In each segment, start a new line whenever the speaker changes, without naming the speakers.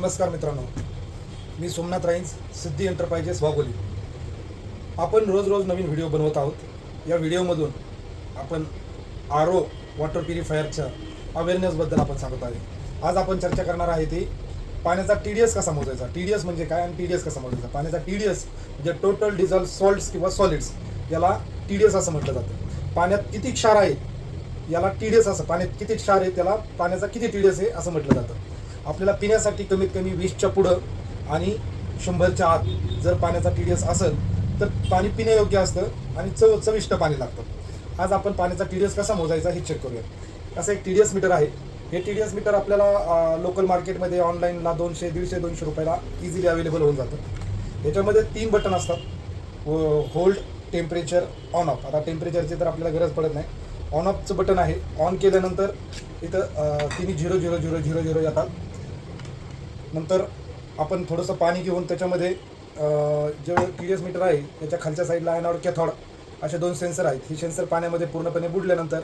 नमस्कार मित्रांनो, मी सोमनाथ राईन्स, सिद्धी एंटरप्राइजेस वाघोली. आपण रोज नवीन व्हिडिओ बनवत आहोत. या व्हिडिओमधून आपण RO वॉटर प्युरिफायरच्या अवेअरनेसबद्दल आपण सांगत आहे. आज आपण चर्चा करणार आहे ती पाण्याचा TDS कसा मोजायचा, TDS म्हणजे काय आणि TDS कसा मोजायचा. पाण्याचा TDS म्हणजे टोटल डिझॉल्व सॉल्ट्स किंवा सॉलिड्स, याला TDS असं म्हटलं जातं. पाण्यात किती क्षार आहे याला TDS असं, पाण्यात किती क्षार आहे त्याला पाण्याचा किती TDS आहे असं म्हटलं जातं. आपल्याला पिण्यासाठी कमीत कमी 20च्या पुढं आणि 100च्या आत जर पाण्याचा TDS असेल तर पाणी पिण्यायोग्य असतं आणि चविष्ट पाणी लागतं. आज आपण पाण्याचा TDS कसा मोजायचा हे चेक करूया. असं एक TDS मीटर आहे. हे TDS मीटर आपल्याला लोकल मार्केटमध्ये ऑनलाईनला 200, 150, 200 रुपयाला इझिली अवेलेबल होऊन जातं. याच्यामध्ये 3 बटन असतात, होल्ड, टेम्परेचर, ऑन ऑफ. आता टेम्परेचरची तर आपल्याला गरज पडत नाही. ऑन ऑफचं बटन आहे. ऑन केल्यानंतर इथं 3 00000 येतात. नंतर आपण थोडंसं पाणी घेऊन त्याच्यामध्ये जे TDS मीटर आहे त्याच्या खालच्या साईडला ॲनोड कॅथोड असे 2 सेन्सर आहेत. ही सेन्सर पाण्यामध्ये पूर्णपणे बुडल्यानंतर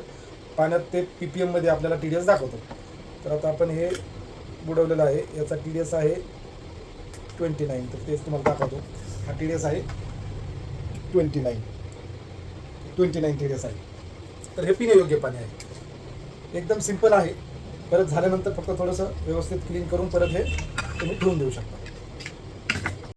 पाण्यात ते PPM मध्ये आपल्याला TDS दाखवतो. तर आता आपण हे बुडवलेलं आहे. याचा TDS आहे 29. तर तेच तुम्हाला दाखवतो. हा TDS आहे 29 TDS आहे. तर हे पिण्यायोग्य पाणी आहे. एकदम सिंपल आहे. परत झाल्यानंतर फक्त थोडंसं व्यवस्थित क्लीन करून परत हे तुम्ही ठेवून देऊ शकता.